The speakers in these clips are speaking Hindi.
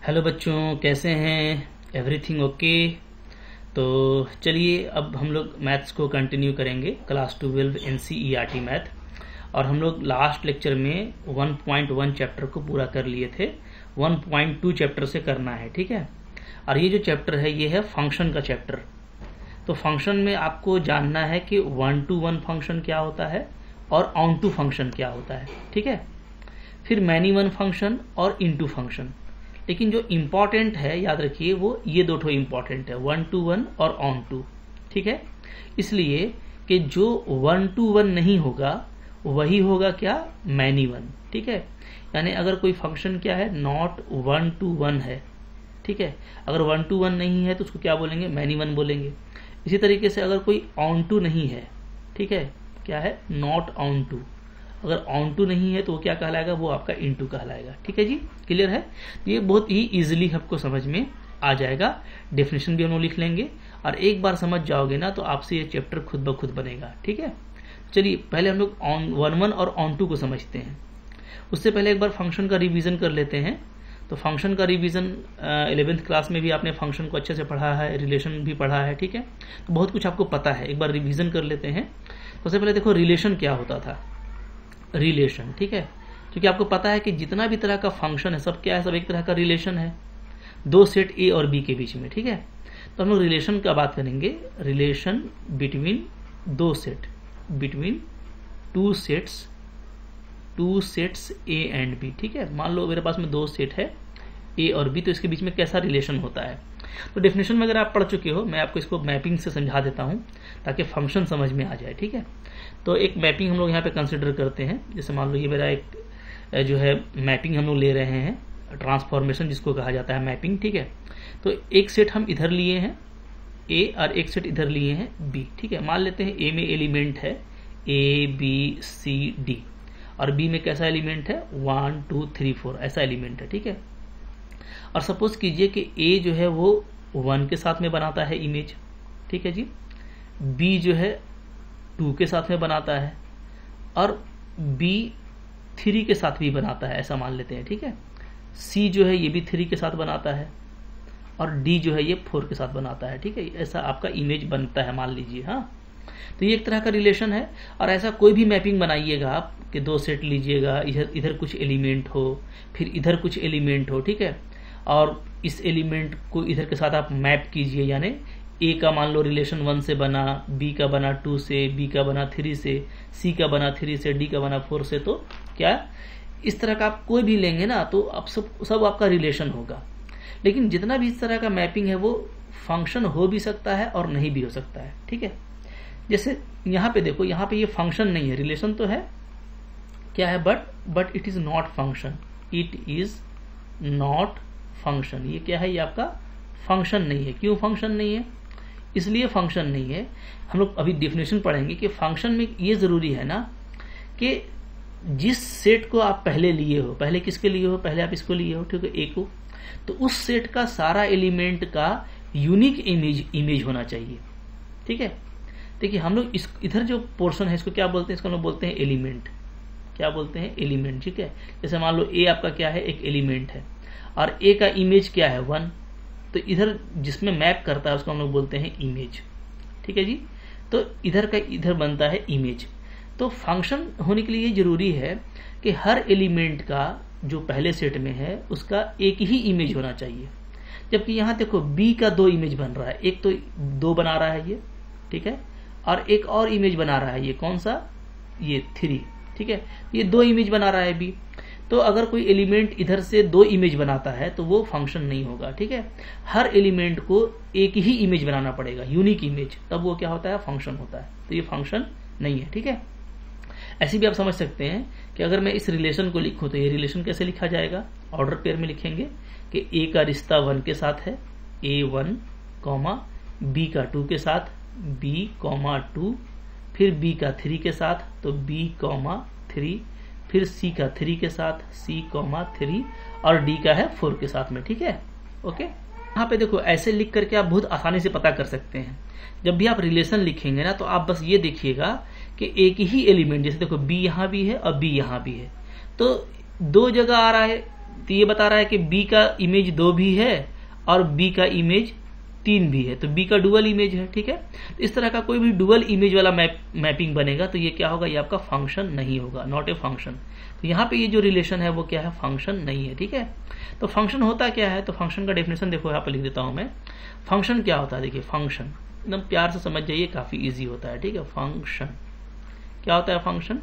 हेलो बच्चों, कैसे हैं? Everything okay? तो चलिए अब हम लोग मैथ्स को कंटिन्यू करेंगे। Class 12 NCERT math. और हम लोग लास्ट लेक्चर में 1.1 चैप्टर को पूरा कर लिए थे। 1.2 चैप्टर से करना है, ठीक है। और ये जो चैप्टर है ये है फंक्शन का चैप्टर। तो फंक्शन में आपको जानना है कि 1 to 1 फंक्शन क्या होता है और ऑन टू फंक्शन क्या होता है, ठीक है। फिर मैनी वन फंक्शन और इनटू फंक्शन। लेकिन जो इम्पॉर्टेंट है याद रखिए वो ये दो ठो इम्पॉर्टेंट है, 1 to 1 और ऑन टू, ठीक है। इसलिए कि जो 1 to 1 नहीं होगा वही होगा क्या, मैनी वन, ठीक है। यानी अगर कोई फंक्शन क्या है, नॉट 1 to 1 है, ठीक है। अगर 1 to 1 नहीं है तो उसको क्या बोलेंगे, मैनी वन बोलेंगे। इसी तरीके से अगर कोई ऑन टू नहीं है, ठीक है, क्या है, नॉट ऑन टू। अगर ऑन टू नहीं है तो वो क्या कहलाएगा, वो आपका इनटू कहलाएगा, ठीक है जी। क्लियर है? ये बहुत ही इजीली आपको समझ में आ जाएगा। डेफिनेशन भी हम लोग लिख लेंगे और एक बार समझ जाओगे ना तो आपसे ये चैप्टर खुद ब खुद बनेगा, ठीक है। चलिए पहले हम लोग ऑन 1 और ऑन टू को समझते हैं। उससे पहले एक बार फंक्शन का रिवीजन कर लेते हैं। तो फंक्शन का रिवीजन 11th क्लास में भी आपने फंक्शन को अच्छे से पढ़ा है, रिलेशन भी पढ़ा है, ठीक है। तो बहुत कुछ आपको पता है, एक बार रिवीजन कर लेते हैं। सबसे पहले देखो रिलेशन क्या होता था। रिलेशन, ठीक है, क्योंकि आपको पता है कि जितना भी तरह का फंक्शन है सब क्या है, सब एक तरह का रिलेशन है, दो सेट ए और बी के बीच में, ठीक है। तो हम लोग रिलेशन का बात करेंगे, रिलेशन बिटवीन दो set, between two sets A and B, ठीक है। मान लो मेरे पास में दो सेट है ए और बी, तो इसके बीच में कैसा रिलेशन होता है। तो डेफिनेशन में अगर आप पढ़ चुके हो, मैं आपको इसको मैपिंग से समझा देता हूं ताकि फंक्शन समझ में आ जाए, ठीक है। तो एक मैपिंग हम लोग यहाँ पे कंसिडर करते हैं। जैसे मान लो ये मेरा एक जो है मैपिंग हम लोग ले रहे हैं, ट्रांसफॉर्मेशन जिसको कहा जाता है मैपिंग, ठीक है। तो एक सेट हम इधर लिए हैं ए और एक सेट इधर लिए हैं बी, ठीक है। मान लेते हैं ए में एलिमेंट है ABCD और बी में कैसा एलिमेंट है 1 2 3 4 ऐसा एलिमेंट है, ठीक है। और सपोज कीजिए कि ए जो है वो 1 के साथ में बनाता है इमेज, ठीक है जी। बी जो है 2 के साथ में बनाता है और बी 3 के साथ भी बनाता है, ऐसा मान लेते हैं, ठीक है। सी जो है ये भी 3 के साथ बनाता है और डी जो है ये 4 के साथ बनाता है, ठीक है। ऐसा आपका इमेज बनता है, मान लीजिए। हाँ, तो ये एक तरह का रिलेशन है। और ऐसा कोई भी मैपिंग बनाइएगा आप कि दो सेट लीजिएगा, इधर कुछ एलिमेंट हो, फिर इधर कुछ एलिमेंट हो, ठीक है। और इस एलिमेंट को इधर के साथ आप मैप कीजिए, यानी ए का मान लो रिलेशन 1 से बना, बी का बना 2 से, बी का बना 3 से, सी का बना 3 से, डी का बना 4 से। तो क्या इस तरह का आप कोई भी लेंगे ना तो अब सब आपका रिलेशन होगा। लेकिन जितना भी इस तरह का मैपिंग है वो फंक्शन हो भी सकता है और नहीं भी हो सकता है, ठीक है। जैसे यहाँ पे देखो, यहाँ पे ये फंक्शन नहीं है, रिलेशन तो है, क्या है, but it is not function, it is not function. ये क्या है, ये आपका फंक्शन नहीं है। क्यों फंक्शन नहीं है? इसलिए फंक्शन नहीं है, हम लोग अभी डेफिनेशन पढ़ेंगे कि फंक्शन में ये जरूरी है ना कि जिस सेट को आप पहले लिए हो, पहले किसके लिए हो, पहले आप इसको लिए हो, ठीक है, ए को, तो उस सेट का सारा एलिमेंट का यूनिक इमेज होना चाहिए, ठीक है। देखिए हम लोग इस इधर जो पोर्शन है इसको क्या बोलते हैं, इसको हम लोग बोलते हैं एलिमेंट। क्या बोलते हैं? एलिमेंट, ठीक है। जैसे मान लो ए आपका क्या है, एक एलिमेंट है और ए का इमेज क्या है 1, तो इधर जिसमें मैप करता है उसको हम लोग बोलते हैं इमेज, ठीक है जी। तो इधर का इधर बनता है इमेज। तो फंक्शन होने के लिए जरूरी है कि हर एलिमेंट का जो पहले सेट में है उसका एक ही इमेज होना चाहिए। जबकि यहाँ देखो बी का 2 इमेज बन रहा है, एक तो 2 बना रहा है ये, ठीक है, और एक और इमेज बना रहा है, ये कौन सा, ये 3, ठीक है। ये 2 इमेज बना रहा है बी। तो अगर कोई एलिमेंट इधर से 2 इमेज बनाता है तो वो फंक्शन नहीं होगा, ठीक है। हर एलिमेंट को एक ही इमेज बनाना पड़ेगा, यूनिक इमेज, तब वो क्या होता है, फंक्शन होता है। तो ये फंक्शन नहीं है, ठीक है। ऐसे भी आप समझ सकते हैं कि अगर मैं इस रिलेशन को लिखूं तो ये रिलेशन कैसे लिखा जाएगा, ऑर्डर पेयर में लिखेंगे कि ए का रिश्ता 1 के साथ है, A1, बी का 2 के साथ, B, 2, फिर बी का 3 के साथ तो B, 3, फिर सी का 3 के साथ, C, 3 और डी का है 4 के साथ में, ठीक है, ओके। यहाँ पे देखो ऐसे लिख करके आप बहुत आसानी से पता कर सकते हैं। जब भी आप रिलेशन लिखेंगे ना तो आप बस ये देखिएगा कि एक ही एलिमेंट, जैसे देखो बी यहाँ भी है और बी यहाँ भी है, तो 2 जगह आ रहा है तो ये बता रहा है कि बी का इमेज 2 भी है और बी का इमेज 3 भी है, तो बी का डुअल इमेज है। ठीक है, तो इस तरह का कोई भी डुअल इमेज वाला मैपिंग बनेगा तो ये क्या होगा, ये आपका फंक्शन नहीं होगा, नॉट ए फंक्शन। तो यहाँ पे ये जो रिलेशन है वो क्या है, फंक्शन नहीं है। ठीक है, तो फंक्शन होता क्या है, तो फंक्शन का डेफिनेशन देखो यहाँ पे लिख देता हूं मैं। फंक्शन क्या होता है, देखिए फंक्शन एकदम प्यार से समझ जाइए, काफी इजी होता है। ठीक है, फंक्शन क्या होता है, फंक्शन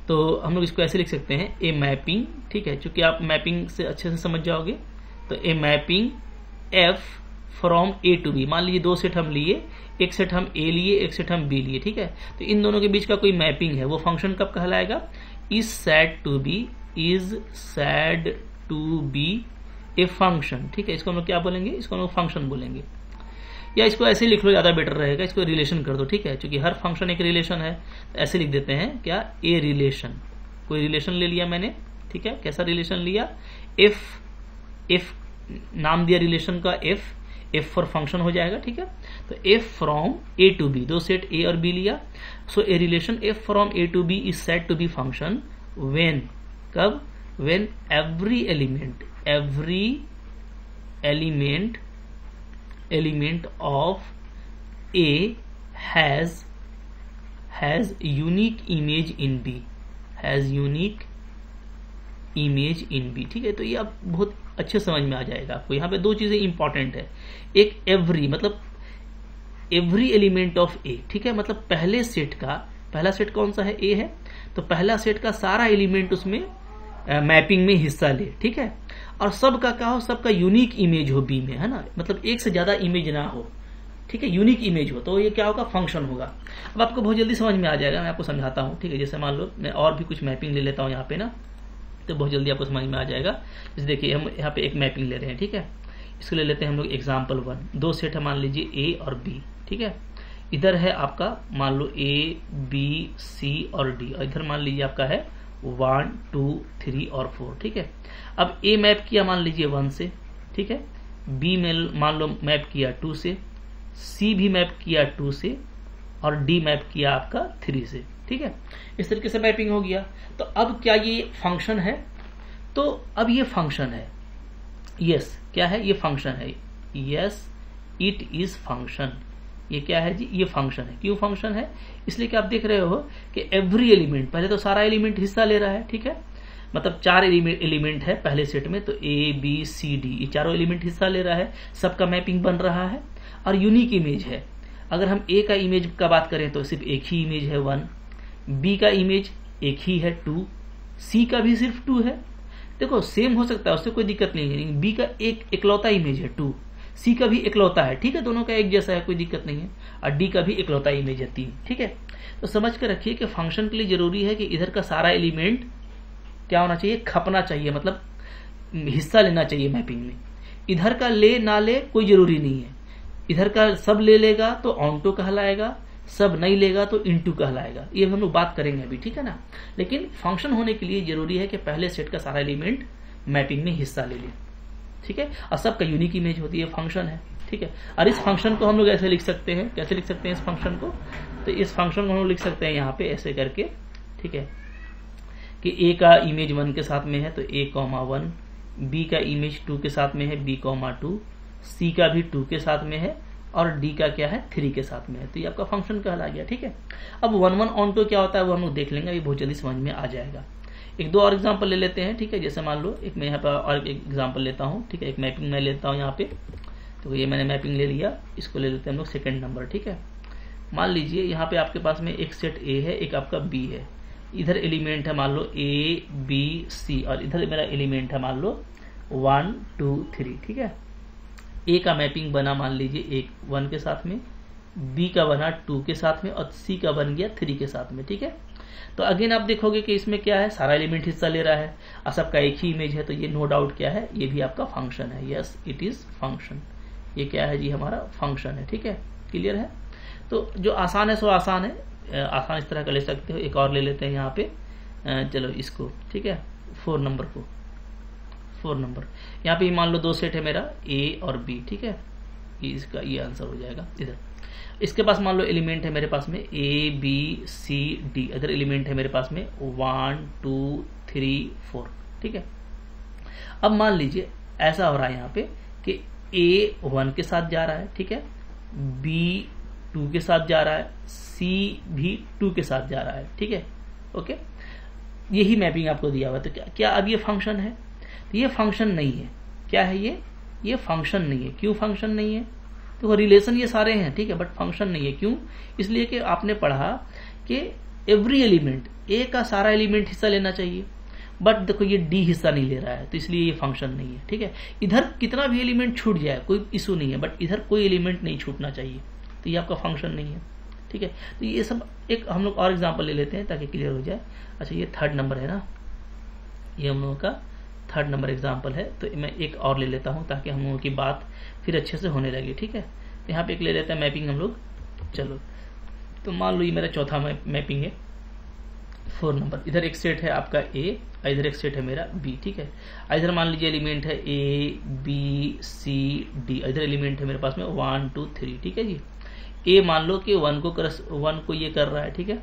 तो हम लोग इसको ऐसे लिख सकते हैं, ए मैपिंग। ठीक है, चूंकि आप मैपिंग से अच्छे से समझ जाओगे, तो a mapping f from A to B. मान लीजिए 2 सेट हम लिए, एक सेट हम ए लिए, एक सेट हम बी लिए। ठीक है, तो इन दोनों के बीच का कोई मैपिंग है, वो फंक्शन कब कहलाएगा, is said to be a function. ठीक है, इसको हम लोग क्या बोलेंगे, इसको हम लोग फंक्शन बोलेंगे, या इसको ऐसे लिख लो, ज्यादा बेटर रहेगा, इसको रिलेशन कर दो। ठीक है, क्योंकि हर फंक्शन एक रिलेशन है, तो ऐसे लिख देते हैं क्या, ए रिलेशन। कोई रिलेशन ले लिया मैंने, ठीक है, कैसा रिलेशन लिया, एफ नाम दिया रिलेशन का, एफ फॉर फंक्शन हो जाएगा। ठीक है, तो F from A to B, 2 set A और बी लिया, so a relation F from A to B is said to be function when, कब, when every element of A has unique image in B, ठीक है, तो ये आप बहुत अच्छे समझ में आ जाएगा आपको। यहाँ पे 2 चीजें इंपॉर्टेंट है, एक एवरी मतलब एवरी एलिमेंट ऑफ ए। ठीक है, मतलब पहले सेट का, पहला सेट कौन सा है, ए है, तो पहला सेट का सारा एलिमेंट उसमें मैपिंग में हिस्सा ले। ठीक है, और सबका क्या हो, सबका यूनिक इमेज हो बी में, है ना, मतलब एक से ज्यादा इमेज ना हो। ठीक है, यूनिक इमेज हो, तो ये क्या होगा, फंक्शन होगा। अब आपको बहुत जल्दी समझ में आ जाएगा, मैं आपको समझाता हूँ। ठीक है, जैसे मान लो मैं और भी कुछ मैपिंग ले लेता हूँ यहाँ पे ना, तो बहुत जल्दी आपको समझ में आ जाएगा। जैसे देखिए हम यहाँ पे एक मैपिंग ले रहे हैं। ठीक है, इसको ले लेते हैं हम लोग एग्जाम्पल 1। 2 सेट है मान लीजिए ए और बी। ठीक है, इधर है आपका मान लो ए बी सी और डी, और इधर मान लीजिए आपका है 1 2 3 और 4। ठीक है, अब ए मैप किया मान लीजिए 1 से, ठीक है, बी में मान लो मैप किया 2 से, सी भी मैप किया 2 से, और डी मैप किया आपका 3 से। ठीक है, इस तरीके से मैपिंग हो गया। तो अब क्या ये फंक्शन है, तो अब ये फंक्शन है, यस क्या है, ये फंक्शन है, यस इट इज फंक्शन। ये क्या है जी, ये फंक्शन है। क्यों फंक्शन है, इसलिए कि आप देख रहे हो कि एवरी एलिमेंट, पहले तो सारा एलिमेंट हिस्सा ले रहा है। ठीक है, मतलब 4 एलिमेंट है पहले सेट में, तो ए बी सी डी, ये चारों एलिमेंट हिस्सा ले रहा है, सबका मैपिंग बन रहा है, और यूनिक इमेज है। अगर हम ए का इमेज का बात करें तो सिर्फ एक ही इमेज है 1, बी का इमेज एक ही है 2, सी का भी सिर्फ 2 है। देखो सेम हो सकता है, उससे कोई दिक्कत नहीं है, बी का एक इकलौता इमेज है 2, सी का भी इकलौता है। ठीक है, दोनों का एक जैसा है, कोई दिक्कत नहीं है, और डी का भी इकलौता इमेज है 3। ठीक है, तो समझ कर रखिए कि फंक्शन के लिए जरूरी है कि इधर का सारा एलिमेंट क्या होना चाहिए, खपना चाहिए, मतलब हिस्सा लेना चाहिए मैपिंग में। इधर का ले ना ले कोई जरूरी नहीं है, इधर का सब ले लेगा तो ऑन्टो कहलाएगा, सब नहीं लेगा तो इनटू कहलाएगा। ये हम लोग बात करेंगे अभी, ठीक है ना। लेकिन फंक्शन होने के लिए जरूरी है कि पहले सेट का सारा एलिमेंट मैपिंग में हिस्सा ले ले। ठीक है, और सबका यूनिक इमेज होती है, फंक्शन है। ठीक है, और इस फंक्शन को हम लोग ऐसे लिख सकते हैं, कैसे लिख सकते हैं इस फंक्शन को, तो इस फंक्शन को हम लोग लिख सकते हैं यहाँ पे ऐसे करके। ठीक है, कि ए का इमेज 1 के साथ में है तो a,1, बी का इमेज 2 के साथ में है b,2, सी का भी 2 के साथ में है, और डी का क्या है 3 के साथ में है, तो ये आपका फंक्शन कहला गया। ठीक है, अब 1 ऑन्टो क्या होता है वो हम लोग देख लेंगे, ये बहुत जल्दी समझ में आ जाएगा। एक दो और एग्जांपल ले लेते हैं। ठीक है, जैसे मान लो एक मैं यहाँ पर और एक एग्जांपल लेता हूँ। ठीक है, एक मैपिंग मैं लेता हूँ यहाँ पे, तो ये मैंने मैपिंग ले लिया, इसको ले लेते हैं हम लोग सेकेंड नंबर। ठीक है, मान लीजिए यहाँ पे आपके पास में एक सेट ए है, एक आपका बी है, इधर एलिमेंट है मान लो ए बी सी, और इधर मेरा एलिमेंट है मान लो 1 2 3। ठीक है, ए का मैपिंग बना मान लीजिए एक 1 के साथ में, बी का बना 2 के साथ में, और सी का बन गया 3 के साथ में। ठीक है, तो अगेन आप देखोगे कि इसमें क्या है, सारा एलिमेंट हिस्सा ले रहा है और सबका एक ही इमेज है, तो ये नो डाउट क्या है, ये भी आपका फंक्शन है। यस इट इज फंक्शन, ये क्या है जी, हमारा फंक्शन है। ठीक है, क्लियर है। तो जो आसान है सो आसान है, आसान इस तरह का ले सकते हो। एक और ले लेते हैं यहाँ पे, चलो इसको, ठीक है, 4 नंबर को, 4 नंबर यहाँ पे मान लो 2 सेट है मेरा ए और बी। ठीक है, इसका ये आंसर हो जाएगा। इधर इसके पास मान लो एलिमेंट है मेरे पास में ए बी सी डी, इधर एलिमेंट है मेरे पास में 1 2 3 4। ठीक है, अब मान लीजिए ऐसा हो रहा है यहाँ पे कि A 1 के साथ जा रहा है, ठीक है, B 2 के साथ जा रहा है, C भी 2 के साथ जा रहा है, ठीक है, ओके। यही मैपिंग आपको दिया हुआ है। तो क्या अब ये फंक्शन है? तो ये फंक्शन नहीं है। क्या है ये फंक्शन नहीं है। क्यों फंक्शन नहीं है? तो रिलेशन ये सारे हैं, ठीक है, बट फंक्शन नहीं है। क्यों? इसलिए कि आपने पढ़ा कि एवरी एलिमेंट, ए का सारा एलिमेंट हिस्सा लेना चाहिए, बट देखो ये डी हिस्सा नहीं ले रहा है, तो इसलिए ये फंक्शन नहीं है, ठीक है। इधर कितना भी एलिमेंट छूट जाए कोई इशू नहीं है, बट इधर कोई एलिमेंट नहीं छूटना चाहिए, तो ये आपका फंक्शन नहीं है, ठीक है। तो ये सब एक हम लोग और एग्जाम्पल ले लेते हैं ताकि क्लियर हो जाए। अच्छा, ये 3rd नंबर है ना, ये हम लोगों का 3rd नंबर एग्जाम्पल है। तो मैं एक और ले लेता हूँ ताकि हम लोगों की बात फिर अच्छे से होने लगे, ठीक है। तो यहाँ पे एक ले लेते हैं मैपिंग हम लोग। चलो, तो मान लो ये मेरा चौथा मैपिंग है, 4 नंबर। इधर एक सेट है आपका ए, इधर एक सेट है मेरा बी, ठीक है। इधर मान लीजिए एलिमेंट है ए बी सी डी, इधर एलिमेंट है मेरे पास में 1 2 3, ठीक है जी। ए मान लो कि 1 को ये कर रहा है, ठीक है,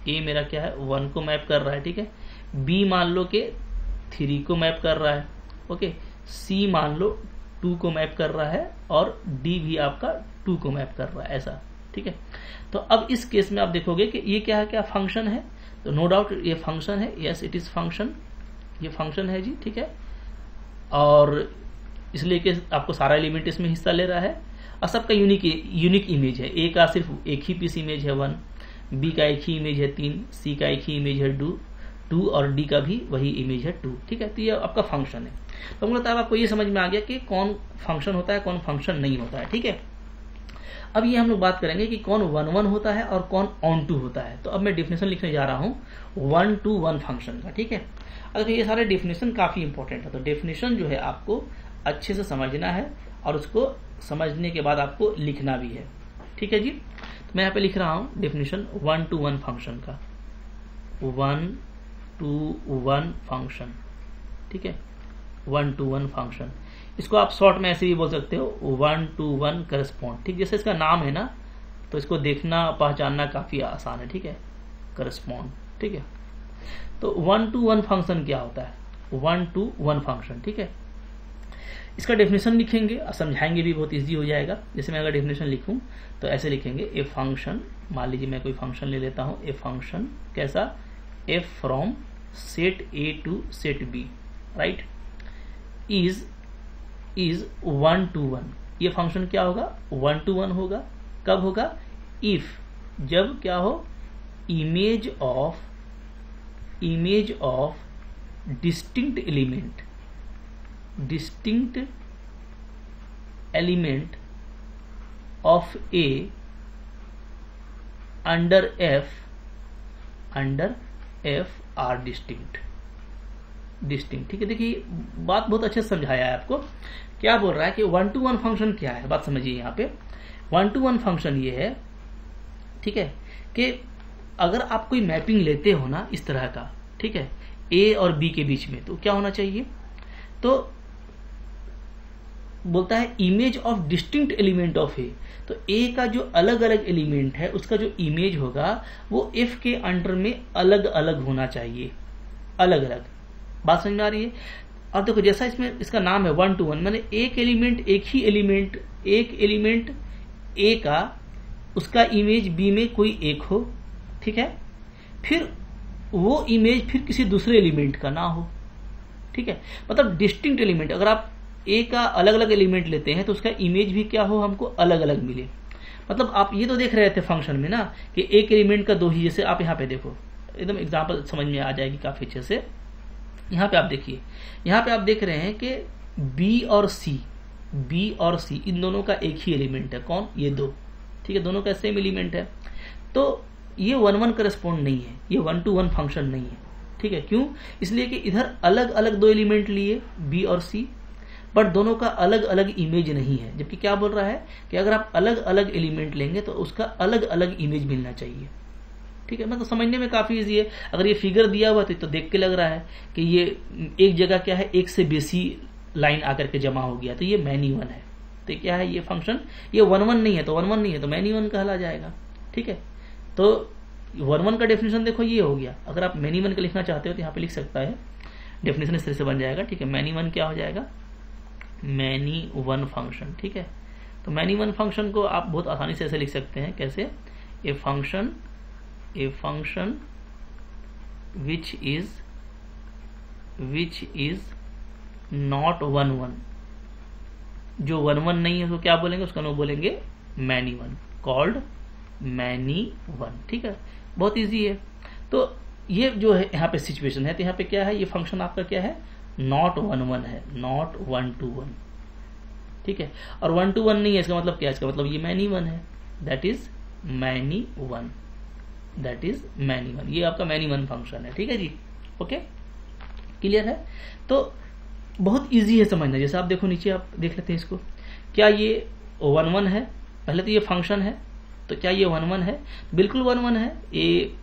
ए मेरा क्या है 1 को मैप कर रहा है, ठीक है। बी मान लो कि 3 को मैप कर रहा है, ओके। सी मान लो 2 को मैप कर रहा है, और डी भी आपका 2 को मैप कर रहा है, ऐसा, ठीक है। तो अब इस केस में आप देखोगे कि ये क्या है, क्या फंक्शन है। तो नो डाउट ये फंक्शन है, यस इट इज फंक्शन, ये फंक्शन है जी, ठीक है। और इसलिए कि आपको सारा एलिमेंट इसमें हिस्सा ले रहा है, और सबका यूनिक इमेज है। ए का सिर्फ एक ही पीस इमेज है 1, बी का एक ही इमेज है 3, सी का एक ही इमेज है 2 और डी का भी वही इमेज है 2, ठीक है। तो ये आपका फंक्शन है। तो मुझे लगता है आपको ये समझ में आ गया कि कौन फंक्शन होता है, कौन फंक्शन नहीं होता है, ठीक है। अब ये हम लोग बात करेंगे कि कौन 1 1 होता है और कौन ऑन टू होता है। तो अब मैं डिफिनेशन लिखने जा रहा हूँ 1 to 1 फंक्शन का, ठीक है। अगर ये सारे डिफिनेशन काफी इंपॉर्टेंट है, तो डिफिनेशन जो है आपको अच्छे से समझना है, और उसको समझने के बाद आपको लिखना भी है, ठीक है जी। तो मैं यहाँ पे लिख रहा हूँ डिफिनेशन 1 to 1 फंक्शन का, 1 to 1 फंक्शन, ठीक है, 1 to 1 फंक्शन। इसको आप शॉर्ट में ऐसे भी बोल सकते हो 1 to 1 करस्पॉन्ड, ठीक। जैसे इसका नाम है ना, तो इसको देखना पहचानना काफी आसान है, ठीक है, करस्पॉन्ड, ठीक है। तो 1 to 1 फंक्शन क्या होता है? 1 to 1 फंक्शन, ठीक है। इसका डेफिनेशन लिखेंगे और समझाएंगे भी, बहुत इजी हो जाएगा। जैसे मैं अगर डेफिनेशन लिखूं तो ऐसे लिखेंगे, ए फंक्शन, मान लीजिए मैं कोई फंक्शन ले लेता हूं, ए फंक्शन कैसा, f from set A to set B, right, is 1 to 1। ये फंक्शन क्या होगा? 1 to 1 होगा। कब होगा? इफ, जब क्या हो, image of distinct element of A under F R distinct, ठीक है। देखिए बात बहुत अच्छे से समझाया है आपको। क्या बोल रहा है कि 1 to 1 फंक्शन क्या है, बात समझिए। यहाँ पे 1 to 1 फंक्शन ये है, ठीक है, कि अगर आप कोई मैपिंग लेते हो ना इस तरह का, ठीक है, ए और बी के बीच में, तो क्या होना चाहिए? तो बोलता है image of distinct element of A. तो ए का जो अलग अलग एलिमेंट है उसका जो इमेज होगा वो एफ के अंडर में अलग अलग होना चाहिए, अलग अलग। बात समझ में आ रही है? अब देखो जैसा इसमें इसका नाम है 1 to 1, मैंने एक एलिमेंट ए का उसका इमेज बी में कोई एक हो, ठीक है, फिर वो इमेज फिर किसी दूसरे एलिमेंट का ना हो, ठीक है। मतलब डिस्टिंक्ट एलिमेंट, अगर आप ए का अलग अलग एलिमेंट लेते हैं तो उसका इमेज भी क्या हो, हमको अलग अलग मिले। मतलब आप ये तो देख रहे थे फंक्शन में ना कि एक एलिमेंट का दो ही, जैसे आप यहाँ पे देखो, एकदम एग्जांपल समझ में आ जाएगी काफी अच्छे से। यहाँ पे आप देखिए, यहाँ पे आप देख रहे हैं कि बी और सी इन दोनों का एक ही एलिमेंट है। कौन? ये दो, ठीक है, दोनों का सेम एलिमेंट है। तो ये 1 1 करस्पॉन्ड नहीं है, ये 1 to 1 फंक्शन नहीं है, ठीक है। क्यों? इसलिए कि इधर अलग अलग दो एलिमेंट लिए बी और सी, बट दोनों का अलग अलग इमेज नहीं है। जबकि क्या बोल रहा है कि अगर आप अलग अलग एलिमेंट लेंगे तो उसका अलग अलग इमेज मिलना चाहिए, ठीक है। मतलब समझने में काफी इजी है। अगर ये फिगर दिया हुआ तो देख के लग रहा है कि ये एक जगह क्या है, एक से बेसी लाइन आकर के जमा हो गया, तो ये मैनी वन है। तो क्या है ये फंक्शन? ये 1 1 नहीं है, तो 1 1 नहीं है तो मैनी वन कहला जाएगा, ठीक है। तो 1 1 का डेफिनेशन देखो ये हो गया। अगर आप मैनी वन का लिखना चाहते हो तो यहाँ पे लिख सकता है डेफिनेशन इस तरह से बन जाएगा, ठीक है। मैनी वन क्या हो जाएगा, मैनी वन फंक्शन, ठीक है। तो मैनी वन फंक्शन को आप बहुत आसानी से ऐसे लिख सकते हैं, कैसे, a function which is not one one, जो वन वन नहीं है उसको क्या बोलेंगे, उसका नाम बोलेंगे many one, called many one, ठीक है। बहुत इजी है। तो ये जो है यहाँ पे सिचुएशन है, तो यहाँ पे क्या है, ये फंक्शन आपका क्या है, नॉट वन वन है, नॉट वन टू वन, ठीक है। और वन टू वन नहीं है, इसका मतलब क्या है, इसका मतलब ये मैनी वन है, that is many one, that is many one, ये आपका मैनी वन फंक्शन है, ठीक है जी। ओके, क्लियर है। तो बहुत इजी है समझना। जैसे आप देखो नीचे, आप देख लेते हैं इसको, क्या ये वन वन है, पहले तो ये फंक्शन है, तो क्या ये वन वन है, बिल्कुल वन वन है। ये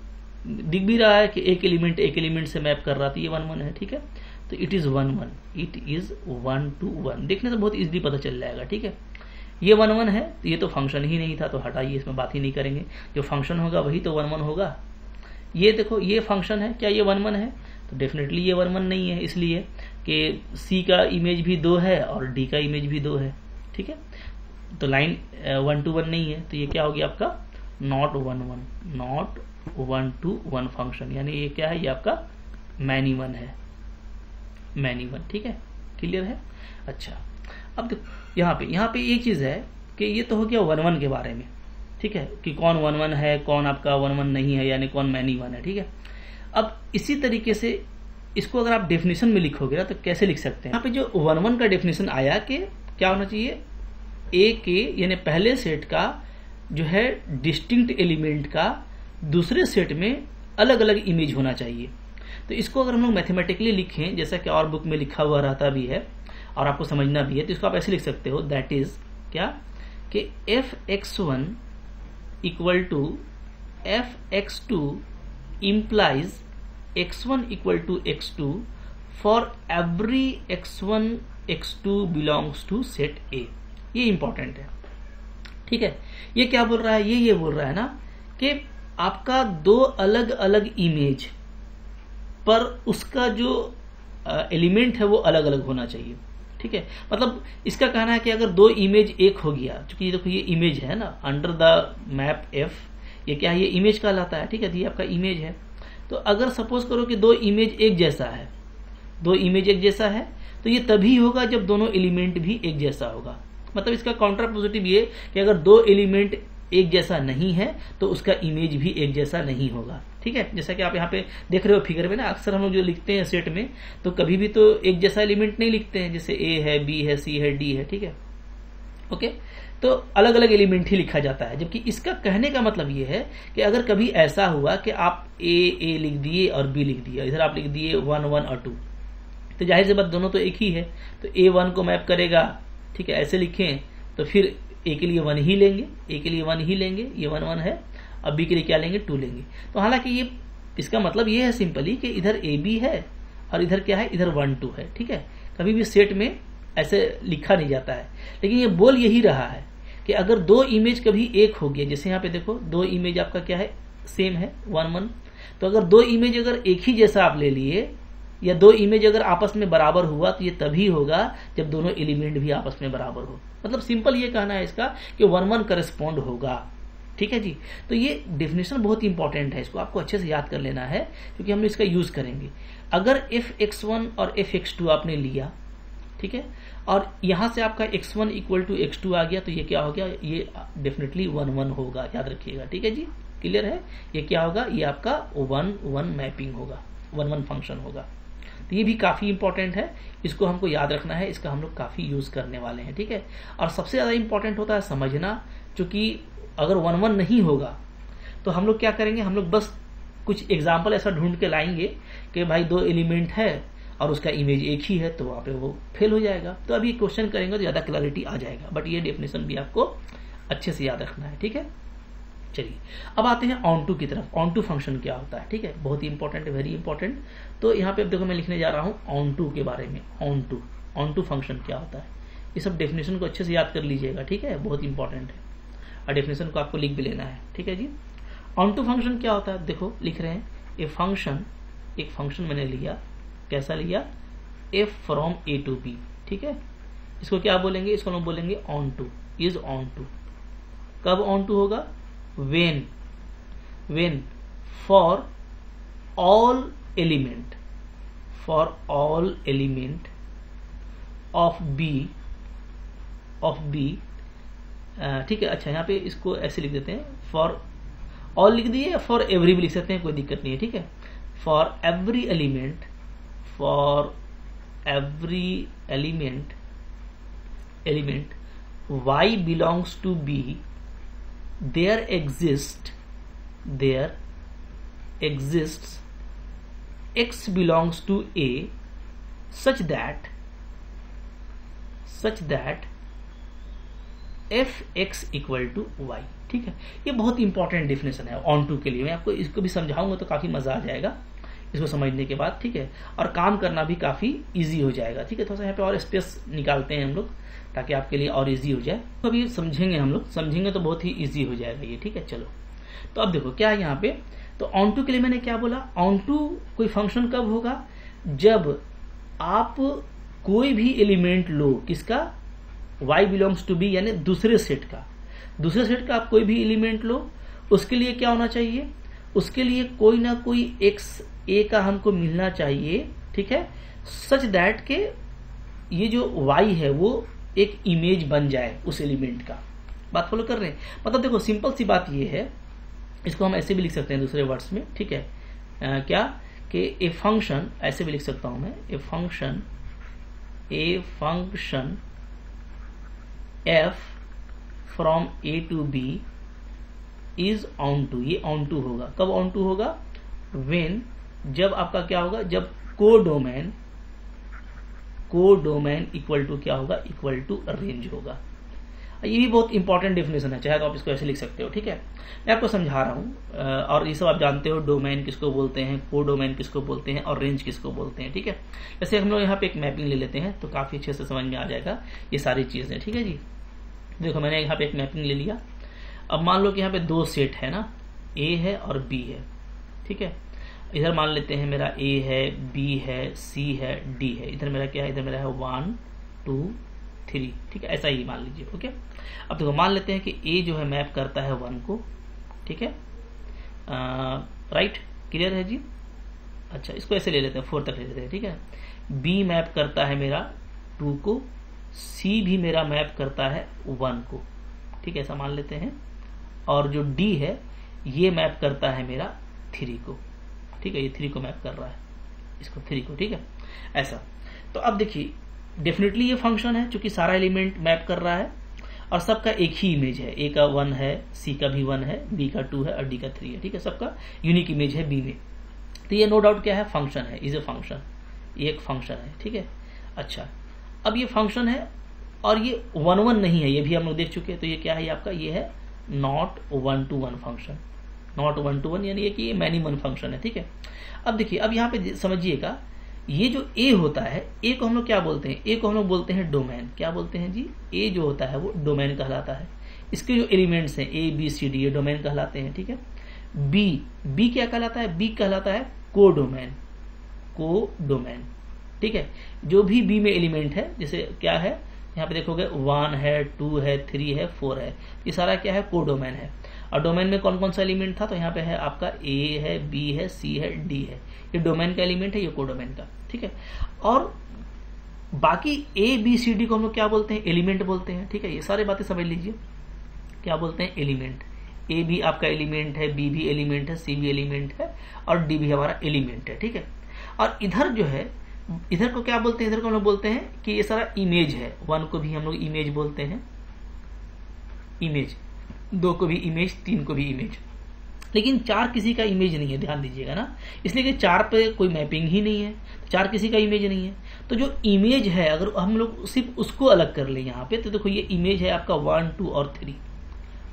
दिख भी रहा है कि एक एलिमेंट से मैप कर रहा, तो ये वन वन है, ठीक है। तो it is one one, it is one two one, देखने से बहुत इजीली पता चल जाएगा, ठीक है। ये वन वन है, तो ये तो फंक्शन ही नहीं था, तो हटाइए, इसमें बात ही नहीं करेंगे, जो फंक्शन होगा वही तो वन वन होगा। ये देखो, ये फंक्शन है, क्या ये वन वन है, तो डेफिनेटली ये वन वन नहीं है, इसलिए कि सी का इमेज भी 2 है और डी का इमेज भी 2 है, ठीक है। तो लाइन 1 to 1 नहीं है, तो ये क्या हो गया आपका not one one, not 1 to 1 function, यानी ये क्या है, ये आपका मैनी वन है, मैनी वन, ठीक है, क्लियर है। अच्छा, अब देखो यहाँ पे एक चीज है कि ये तो हो गया वन वन के बारे में, ठीक है, कि कौन वन वन है, कौन आपका वन वन नहीं है, यानी कौन मैनी वन है, ठीक है। अब इसी तरीके से इसको अगर आप डेफिनेशन में लिखोगे ना, तो कैसे लिख सकते हैं, यहाँ पे जो वन वन का डेफिनेशन आया कि क्या होना चाहिए, ए के यानी पहले सेट का जो है डिस्टिंक्ट एलिमेंट का दूसरे सेट में अलग अलग इमेज होना चाहिए। तो इसको अगर हम लोग मैथमेटिकली लिखें, जैसा कि और बुक में लिखा हुआ रहता भी है और आपको समझना भी है, तो इसको आप ऐसे लिख सकते हो, दैट इज क्या, कि f(x1) equal to f(x2) implies x1 equal to x2 for every x1 x2 belongs to set A। ये इंपॉर्टेंट है, ठीक है। ये क्या बोल रहा है, ये बोल रहा है ना कि आपका 2 अलग अलग इमेज पर उसका जो एलिमेंट है वो अलग अलग होना चाहिए, ठीक है। मतलब इसका कहना है कि अगर 2 इमेज एक हो गया, क्योंकि देखो ये इमेज है ना, अंडर द मैप F, ये क्या है, ये इमेज कहलाता है, ठीक है। ये आपका इमेज है। तो अगर सपोज करो कि 2 इमेज एक जैसा है, 2 इमेज एक जैसा है, तो ये तभी होगा जब दोनों एलिमेंट भी एक जैसा होगा। मतलब इसका काउंटर पॉजिटिव ये कि अगर 2 एलिमेंट एक जैसा नहीं है तो उसका इमेज भी एक जैसा नहीं होगा, ठीक है। जैसा कि आप यहाँ पे देख रहे हो फिगर में ना, अक्सर हम लोग जो लिखते हैं सेट में, तो कभी भी तो एक जैसा एलिमेंट नहीं लिखते हैं, जैसे ए है, बी है, सी है, डी है, ठीक है। ओके, तो अलग अलग एलिमेंट ही लिखा जाता है। जबकि इसका कहने का मतलब ये है कि अगर कभी ऐसा हुआ कि आप ए लिख दिए और बी लिख दिए, इधर आप लिख दिए 1 1 और 2, तो जाहिर सी बात दोनों तो एक ही है, तो ए 1 को मैप करेगा, ठीक है, ऐसे लिखें तो फिर ए के लिए 1 ही लेंगे, ए के लिए 1 ही लेंगे, ये 1 1 है। अब बी के लिए क्या लेंगे, 2 लेंगे। तो हालांकि ये इसका मतलब ये है सिंपली कि इधर ए बी है और इधर क्या है, इधर 1 2 है, ठीक है। कभी भी सेट में ऐसे लिखा नहीं जाता है, लेकिन ये बोल यही रहा है कि अगर 2 इमेज कभी एक हो गया, जैसे यहाँ पे देखो 2 इमेज आपका क्या है, सेम है 1 1, तो अगर 2 इमेज अगर एक ही जैसा आप ले लिए या 2 इमेज अगर आपस में बराबर हुआ, तो ये तभी होगा जब दोनों एलिमेंट भी आपस में बराबर हो। मतलब सिंपल ये कहना है इसका कि 1 1 करस्पॉन्ड होगा, ठीक है जी। तो ये डेफिनेशन बहुत इंपॉर्टेंट है, इसको आपको अच्छे से याद कर लेना है, क्योंकि हम इसका यूज करेंगे। अगर f(x1) और f(x2) आपने लिया, ठीक है, और यहां से आपका x1 इक्वल टू x2 आ गया, तो ये क्या हो गया, ये डेफिनेटली 1 1 होगा, याद रखिएगा, ठीक है जी, क्लियर है। ये क्या होगा, ये आपका 1 1 मैपिंग होगा, 1 1 फंक्शन होगा। तो ये भी काफी इंपॉर्टेंट है, इसको हमको याद रखना है, इसका हम लोग काफी यूज करने वाले हैं, ठीक है। और सबसे ज्यादा इंपॉर्टेंट होता है समझना, क्योंकि अगर 1 1 नहीं होगा तो हम लोग क्या करेंगे, हम लोग बस कुछ एग्जाम्पल ऐसा ढूंढ के लाएंगे कि भाई 2 एलिमेंट है और उसका इमेज एक ही है, तो वहां पे वो फेल हो जाएगा। तो अभी क्वेश्चन करेंगे तो ज्यादा क्लैरिटी आ जाएगा, बट ये डेफिनेशन भी आपको अच्छे से याद रखना है, ठीक है। चलिए अब आते हैं ऑन टू की तरफ। ऑन टू फंक्शन क्या होता है, ठीक है, बहुत ही इंपॉर्टेंट है, वेरी इंपॉर्टेंट। तो यहाँ पे अब देखो मैं लिखने जा रहा हूँ ऑन टू के बारे में। ऑन टू फंक्शन क्या होता है, ये सब डेफिनेशन को अच्छे से याद कर लीजिएगा, ठीक है, बहुत इंपॉर्टेंट है, और डेफिनेशन को आपको लिख भी लेना है, ठीक है जी। ऑन टू फंक्शन क्या होता है, देखो लिख रहे हैं, ए फंक्शन, एक फंक्शन मैंने लिया, कैसा लिया, f from A to B, ठीक है। इसको क्या बोलेंगे, इसको हम बोलेंगे onto, is onto. कब ऑन टू होगा, when for all element of B ठीक है। अच्छा यहाँ पे इसको ऐसे लिख देते हैं, फॉर ऑल लिख दिए या फॉर एवरी भी लिख सकते हैं, कोई दिक्कत नहीं है, ठीक है। For every element y belongs to b, there exists x belongs to a such that fx equal to y, ठीक है। ये बहुत इंपॉर्टेंट डेफिनेशन है ऑन टू के लिए। मैं आपको इसको भी समझाऊंगा तो काफी मजा आ जाएगा इसको समझने के बाद, ठीक है। और काम करना भी काफी इजी हो जाएगा, ठीक है। थोड़ा सा यहाँ पे और स्पेस निकालते हैं हम लोग ताकि आपके लिए और इजी हो जाए। तो अभी समझेंगे हम लोग, समझेंगे तो बहुत ही इजी हो जाएगा ये, ठीक है। चलो तो अब देखो क्या है यहाँ पे, तो ऑन टू के लिए मैंने क्या बोला, ऑन टू कोई फंक्शन कब होगा, जब आप कोई भी एलिमेंट लो, किसका, y बिलोंग्स टू बी, यानी दूसरे सेट का आप कोई भी एलिमेंट लो, उसके लिए क्या होना चाहिए, उसके लिए कोई ना कोई x a का हमको मिलना चाहिए, ठीक है। सच दैट के ये जो y है वो एक इमेज बन जाए उस एलिमेंट का। बात फॉलो कर रहे हैं, मतलब देखो सिंपल सी बात ये है, इसको हम ऐसे भी लिख सकते हैं दूसरे वर्ड्स में, ठीक है। क्या कि ए फंक्शन, ऐसे भी लिख सकता हूं मैं, a function f from a to b is onto. ये ऑन टू होगा, कब ऑन टू होगा, व्हेन, जब आपका क्या होगा, जब कोडोमेन इक्वल टू क्या होगा, इक्वल टू रेंज होगा। ये भी बहुत इंपॉर्टेंट डेफिनेशन है, चाहे तो आप इसको ऐसे लिख सकते हो, ठीक है। मैं आपको समझा रहा हूं, और ये सब आप जानते हो, डोमेन किसको बोलते हैं, कोडोमेन किसको बोलते हैं, और रेंज किसको बोलते हैं, ठीक है। जैसे हम लोग यहाँ पे एक मैपिंग ले लेते हैं तो काफी अच्छे से समझ में आ जाएगा ये सारी चीजें, ठीक है जी। देखो मैंने यहाँ पे एक मैपिंग ले लिया। अब मान लो कि यहाँ पे दो सेट है ना, ए है और बी है, ठीक है। इधर मान लेते हैं मेरा ए है, बी है, सी है, डी है। इधर मेरा क्या है, इधर मेरा है 1 2 3, ठीक है, ऐसा ही मान लीजिए, ओके। अब देखो मान लेते हैं कि ए जो है मैप करता है 1 को, ठीक है, राइट, क्लियर है जी। अच्छा इसको ऐसे ले लेते हैं, 4 तक ले लेते हैं, ठीक है। बी मैप करता है मेरा 2 को, सी भी मेरा मैप करता है 1 को, ठीक है, ऐसा मान लेते हैं। और जो डी है ये मैप करता है मेरा 3 को, ठीक है, ये 3 को मैप कर रहा है, इसको 3 को, ठीक है, ऐसा। तो अब देखिए डेफिनेटली ये फंक्शन है क्योंकि सारा एलिमेंट मैप कर रहा है और सबका एक ही इमेज है, ए का 1 है, सी का भी 1 है, बी का 2 है और डी का 3 है, ठीक है, सबका यूनिक इमेज है बी में। तो ये नो डाउट क्या है, फंक्शन है, इज ए फंक्शन, ये एक फंक्शन है, ठीक है। अच्छा अब ये फंक्शन है और ये 1 1 नहीं है, ये भी हम लोग देख चुके हैं। तो ये क्या है आपका, ये है not 1 to 1 function, not 1 to 1 यानी कि ये मैनी वन फंक्शन है, ठीक है। अब देखिए, अब यहाँ पे समझिएगा, ये जो ए होता है, ए को हम लोग क्या बोलते हैं, ए को हम लोग बोलते हैं डोमेन। क्या बोलते हैं जी, ए जो होता है वो डोमेन कहलाता है। इसके जो एलिमेंट्स हैं ए बी सी डी, ये डोमेन कहलाते हैं, ठीक है। बी क्या कहलाता है, बी कहलाता है कोडोमेन, ठीक है। जो भी बी में एलिमेंट है, जैसे क्या है यहाँ पे देखोगे 1 है, 2 है, 3 है, 4 है, ये सारा क्या है, कोडोमेन है। और डोमेन में कौन कौन सा एलिमेंट था, तो यहाँ पे है आपका ए है, बी है, सी है, डी है, ये डोमेन का एलिमेंट है, ये कोडोमेन का, ठीक है। और बाकी ए बी सी डी को हम लोग क्या बोलते हैं, एलिमेंट बोलते हैं, ठीक है। ये सारी बातें समझ लीजिए, क्या बोलते हैं, एलिमेंट। ए भी आपका एलिमेंट है, बी भी एलिमेंट है, सी भी एलिमेंट है और डी भी हमारा एलिमेंट है, ठीक है। और इधर जो है, इधर को क्या बोलते हैं, इधर को हम लोग बोलते हैं कि ये सारा इमेज है। 1 को भी हम लोग इमेज बोलते हैं, इमेज, 2 को भी इमेज, 3 को भी इमेज। लेकिन 4 किसी का इमेज नहीं है, ध्यान दीजिएगा ना, इसलिए कि 4 पे कोई मैपिंग ही नहीं है, 4 किसी का इमेज नहीं है। तो जो इमेज है, अगर हम लोग सिर्फ उसको अलग कर ले यहाँ पे, तो देखो ये इमेज है आपका 1 2 और 3,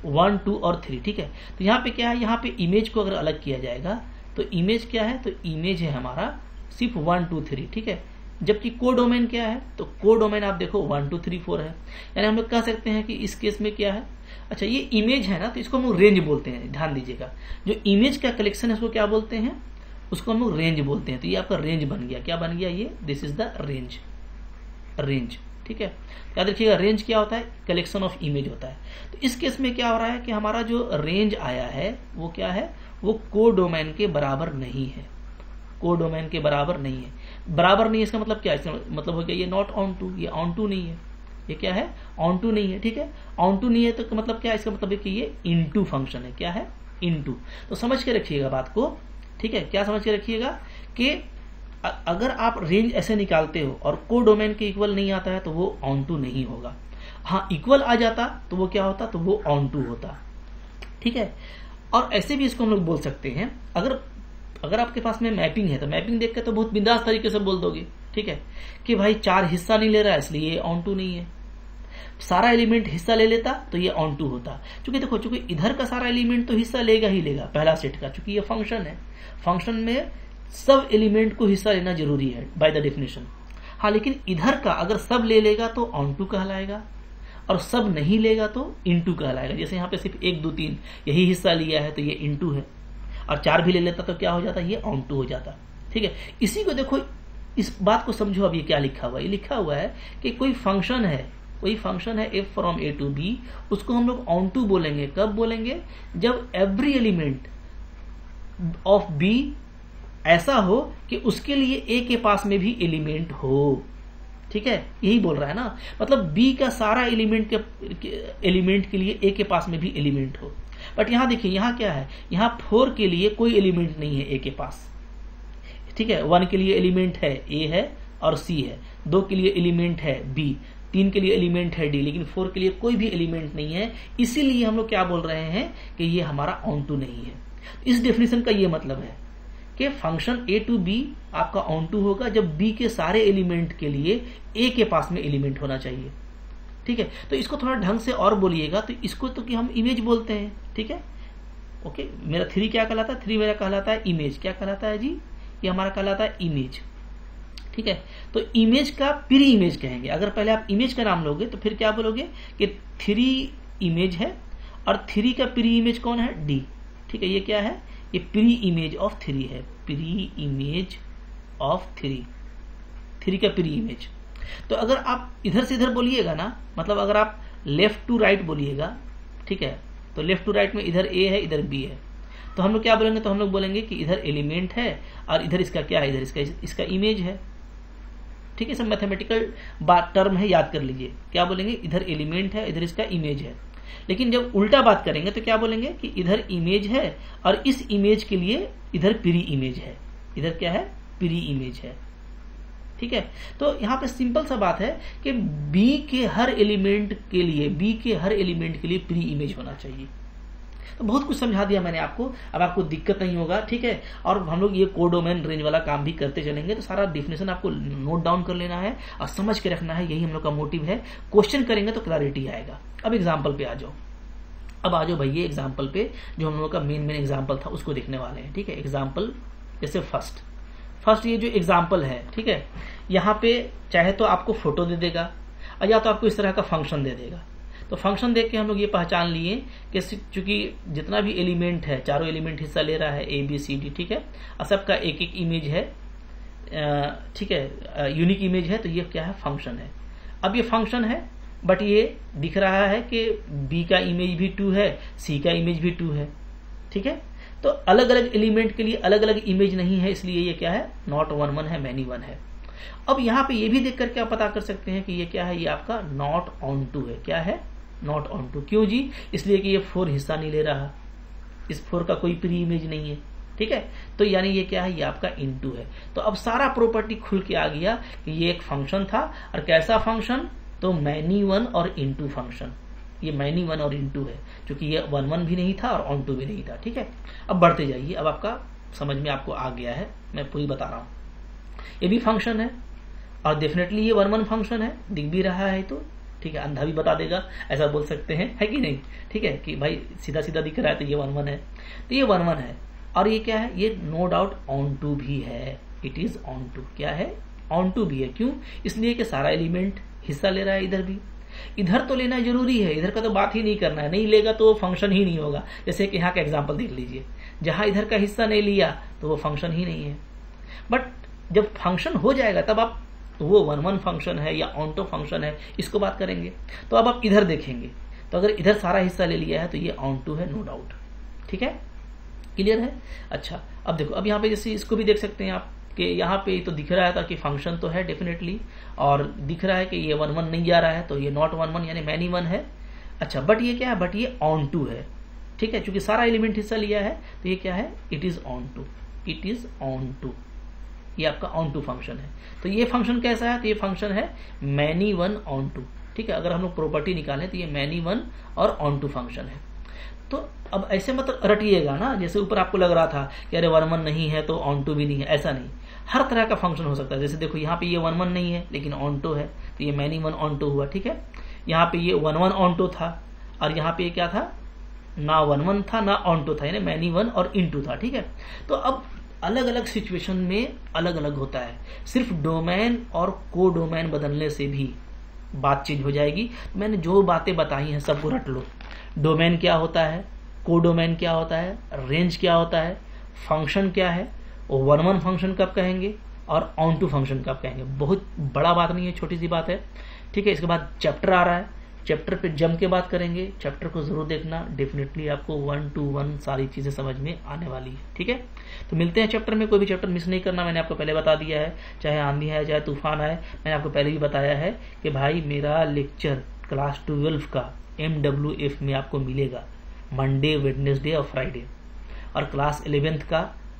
1 2 और 3, ठीक है। तो यहाँ पे क्या है, यहाँ पे इमेज को अगर अलग किया जाएगा तो इमेज क्या है, तो इमेज है हमारा सिर्फ 1 2 3, ठीक है। जबकि कोडोमेन क्या है, तो कोडोमेन आप देखो 1 2 3 4 है। यानी हम लोग कह सकते हैं कि इस केस में क्या है, अच्छा ये इमेज है ना, तो इसको हम लोग रेंज बोलते हैं, ध्यान दीजिएगा। जो इमेज का कलेक्शन है उसको क्या बोलते हैं, उसको हम लोग रेंज बोलते हैं। तो ये आपका रेंज बन गया। क्या बन गया ये? This is the range. Range, ठीक है। याद रखिएगा रेंज क्या होता है? कलेक्शन ऑफ इमेज होता है। तो इस केस में क्या हो रहा है कि हमारा जो रेंज आया है वो क्या है? वो कोडोमेन के बराबर नहीं है। कोडोमेन के बराबर नहीं है। बराबर नहीं है इसका मतलब क्या है? इसका मतलब हो गया ये नॉट ऑन टू, ये ऑन टू नहीं है। ये क्या है? ऑन टू नहीं है, ठीक है। ऑन टू नहीं है तो मतलब क्या है? इसका मतलब है कि ये इनटू फंक्शन है। क्या है? इनटू। तो समझ के रखिएगा बात को, ठीक है। क्या समझ के रखिएगा कि अगर आप रेंज ऐसे निकालते हो और कोडोमेन के इक्वल नहीं आता है तो वो ऑन टू नहीं होगा। हाँ, इक्वल आ जाता तो वो क्या होता? तो वो ऑन टू होता, ठीक है। और ऐसे भी इसको हम लोग बोल सकते हैं, अगर आपके पास में मैपिंग है तो मैपिंग देख के तो बहुत बिंदास तरीके से बोल दोगे, ठीक है, कि भाई 4 हिस्सा नहीं ले रहा है इसलिए ये ऑन टू नहीं है। सारा एलिमेंट हिस्सा ले लेता तो ये ऑन टू होता। चूंकि देखो, चूंकि इधर का सारा एलिमेंट तो हिस्सा लेगा ही लेगा पहला सेट का, चूंकि ये फंक्शन है। फंक्शन में सब एलिमेंट को हिस्सा लेना जरूरी है बाय द डेफिनेशन। हाँ, लेकिन इधर का अगर सब ले लेगा तो ऑन टू कहलाएगा और सब नहीं लेगा तो इनटू कहलाएगा। जैसे यहाँ पे सिर्फ 1 2 3 यही हिस्सा लिया है तो ये इनटू है, और 4 भी ले लेता तो क्या हो जाता? ये ऑन टू हो जाता, ठीक है। इसी को देखो, इस बात को समझो। अब ये क्या लिखा हुआ है? ये लिखा हुआ है कि कोई फंक्शन है f from a to b, उसको हम लोग ऑन टू बोलेंगे। कब बोलेंगे? जब एवरी एलिमेंट ऑफ b ऐसा हो कि उसके लिए a के पास में भी एलिमेंट हो, ठीक है। यही बोल रहा है ना, मतलब b का सारा एलिमेंट के लिए a के पास में भी एलिमेंट हो। बट यहां देखिए, यहां क्या है? यहां 4 के लिए कोई एलिमेंट नहीं है a के पास, ठीक है। 1 के लिए एलिमेंट है a है और c है, 2 के लिए एलिमेंट है b, 3 के लिए एलिमेंट है d, लेकिन 4 के लिए कोई भी एलिमेंट नहीं है। इसीलिए हम लोग क्या बोल रहे हैं कि ये हमारा ऑन टू नहीं है। इस डेफिनेशन का ये मतलब है कि फंक्शन a टू b आपका ऑन टू होगा जब b के सारे एलिमेंट के लिए a के पास में एलिमेंट होना चाहिए, ठीक है। तो इसको थोड़ा ढंग से और बोलिएगा तो इसको तो कि हम इमेज बोलते हैं, ठीक है। ओके, मेरा 3 क्या कहलाता है? 3 मेरा कहलाता है इमेज। क्या कहलाता है जी? ये हमारा कहलाता है इमेज, ठीक है। तो इमेज का प्री इमेज कहेंगे। अगर पहले आप इमेज का नाम लोगे तो फिर क्या बोलोगे कि 3 इमेज है और 3 का प्री इमेज कौन है? d, ठीक है। ये क्या है? ये प्री इमेज ऑफ 3 है। प्री इमेज ऑफ 3 का प्री इमेज। तो अगर आप इधर से इधर बोलिएगा ना, मतलब अगर आप लेफ्ट टू राइट बोलिएगा, ठीक है, तो लेफ्ट टू राइट में इधर a है इधर b है, तो हम लोग क्या बोलेंगे? तो हम लोग बोलेंगे कि इधर एलिमेंट है और इधर इसका क्या है? इधर इसका इमेज है, ठीक है। सब मैथमेटिकल बात टर्म है, याद कर लीजिए। क्या बोलेंगे? इधर एलिमेंट है इधर इसका इमेज है। लेकिन जब उल्टा बात करेंगे तो क्या बोलेंगे कि इधर इमेज है और इस इमेज के लिए इधर प्री इमेज है। इधर क्या है? प्री इमेज है, ठीक है। तो यहाँ पे सिंपल सा बात है कि b के हर एलिमेंट के लिए प्री इमेज होना चाहिए। तो बहुत कुछ समझा दिया मैंने आपको, अब आपको दिक्कत नहीं होगा, ठीक है। और हम लोग ये कोडोमेन रेंज वाला काम भी करते चलेंगे। तो सारा डेफिनेशन आपको नोट डाउन कर लेना है और समझ के रखना है, यही हम लोग का मोटिव है। क्वेश्चन करेंगे तो क्लैरिटी आएगा। अब एग्जाम्पल पे आ जाओ। अब आ जाओ भाई ये एग्जाम्पल पे, जो हम लोग का मेन एग्जाम्पल था उसको देखने वाले हैं, ठीक है। एग्जाम्पल जैसे फर्स्ट ये जो एग्जाम्पल है, ठीक है, यहाँ पे चाहे तो आपको फोटो दे देगा और या तो आपको इस तरह का फंक्शन दे देगा। तो फंक्शन देख के हम लोग ये पहचान लिए कि चूंकि जितना भी एलिमेंट है, चारों एलिमेंट हिस्सा ले रहा है, a b c d, ठीक है, और सबका एक एक इमेज है, ठीक है, यूनिक इमेज है, तो ये क्या है? फंक्शन है। अब ये फंक्शन है बट ये दिख रहा है कि b का इमेज भी 2 है, c का इमेज भी 2 है, ठीक है। तो अलग अलग एलिमेंट के लिए अलग अलग इमेज नहीं है, इसलिए ये क्या है? नॉट 1 1 है, मैनी 1 है। अब यहाँ पे ये भी देख करके आप पता कर सकते हैं कि ये क्या है? ये आपका नॉट ऑन टू है। क्या है? Not onto. क्यों जी? इसलिए कि ये 4 हिस्सा नहीं ले रहा, इस 4 का कोई प्री इमेज नहीं है, ठीक है। तो यानी ये क्या है? ये आपका इनटू है। तो अब सारा प्रॉपर्टी खुल के आ गया कि ये एक फंक्शन था, और कैसा फंक्शन? तो मैनी 1 और इनटू फंक्शन। ये मैनी 1 और इनटू है, क्योंकि ये 1 1 भी नहीं था और ऑन टू भी नहीं था, ठीक है। अब बढ़ते जाइए, अब आपका समझ में आपको आ गया है, मैं पूरी बता रहा हूं। ये भी फंक्शन है और डेफिनेटली ये 1 1 फंक्शन है, दिख भी रहा है तो, ठीक है। अंधा भी बता देगा, ऐसा बोल सकते हैं, है कि नहीं? ठीक है, कि भाई सीधा सीधा दिख रहा है तो ये 1 1 है, तो ये 1 1 है। और ये क्या है? ये नो डाउट ऑन टू भी है, इट इज ऑन टू। क्या है? ऑन टू भी है। क्यों? इसलिए कि सारा एलिमेंट हिस्सा ले रहा है, इधर भी। इधर तो लेना जरूरी है, इधर का तो बात ही नहीं करना है, नहीं लेगा तो फंक्शन ही नहीं होगा। जैसे कि यहाँ का एग्जाम्पल देख लीजिए, जहां इधर का हिस्सा नहीं लिया तो वो फंक्शन ही नहीं है। बट जब फंक्शन हो जाएगा तब आप वो 1-1 फंक्शन है या ऑनटो फंक्शन है इसको बात करेंगे। तो अब आप इधर देखेंगे तो अगर इधर सारा हिस्सा ले लिया है तो ये ऑनटो है, नो डाउट। ठीक है, क्लियर है। अच्छा, अब देखो, अब यहाँ पे जैसे इसको भी देख सकते हैं आप कि यहाँ पे तो दिख रहा था कि फंक्शन तो है डेफिनेटली, और दिख रहा है कि ये 1-1 नहीं जा रहा है, तो ये नॉट 1-1 यानी मैनी 1 है। अच्छा, बट ये क्या है, बट ये ऑन टू है। ठीक है, चूंकि सारा एलिमेंट हिस्सा लिया है तो ये क्या है, it is onto, it is onto, ये आपका ऑन टू फंक्शन है। तो ये फंक्शन कैसा है, तो ये फंक्शन है मैनी 1 ऑन टू। ठीक है, अगर हम लोग प्रॉपर्टी निकालें तो ये मैनी 1 और ऑन टू फंक्शन है। तो अब ऐसे मत रटिएगा ना, जैसे ऊपर आपको लग रहा था कि अरे 1-1 नहीं है तो ऑन टू भी नहीं है, ऐसा नहीं। हर तरह का फंक्शन हो सकता है। जैसे देखो यहाँ पे ये 1-1 नहीं है लेकिन ऑन टू है, तो ये मैनी 1 ऑन टू हुआ। ठीक है, यहाँ पे ये 1-1 ऑन टू था, और यहाँ पे क्या था, ना 1-1 था ना ऑन टू था, यानी मैनी 1 और इनटू था। ठीक है, तो अब अलग अलग सिचुएशन में अलग अलग होता है। सिर्फ डोमेन और को डोमेन बदलने से भी बात चेंज हो जाएगी। मैंने जो बातें बताई हैं सबको रट लो। डोमेन क्या होता है, को डोमेन क्या होता है, रेंज क्या होता है, फंक्शन क्या है, 1-1 फंक्शन कब कहेंगे और ऑन टू फंक्शन कब कहेंगे। बहुत बड़ा बात नहीं है, छोटी सी बात है। ठीक है, इसके बाद चैप्टर आ रहा है, चैप्टर पे जम के बात करेंगे। चैप्टर को जरूर देखना, डेफिनेटली आपको 1-1 सारी चीजें समझ में आने वाली है। ठीक है, तो मिलते हैं चैप्टर में। कोई भी चैप्टर मिस नहीं करना, मैंने आपको पहले बता दिया है। चाहे आंधी है चाहे तूफान आए, मैंने आपको पहले भी बताया है कि भाई मेरा लेक्चर क्लास 12 का MWF में आपको मिलेगा मंडे, वेडनेसडे और फ्राइडे, और क्लास 11th का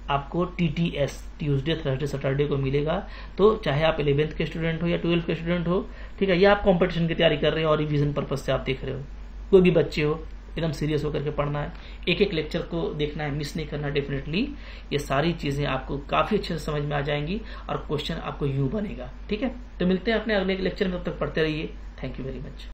आपको TTS ट्यूसडे, थर्सडे, सैटरडे को मिलेगा। तो चाहे आप 11th के स्टूडेंट हो या 12th के स्टूडेंट हो, ठीक है, या आप कंपटीशन की तैयारी कर रहे हो और रिवीजन पर्पज से आप देख रहे हो, कोई भी बच्चे हो, एकदम सीरियस होकर के पढ़ना है, एक एक लेक्चर को देखना है, मिस नहीं करना। डेफिनेटली ये सारी चीजें आपको काफी अच्छे से समझ में आ जाएंगी और क्वेश्चन आपको यूं बनेगा। ठीक है, तो मिलते हैं अपने अगले लेक्चर में, तब तक पढ़ते रहिए। Thank you very much.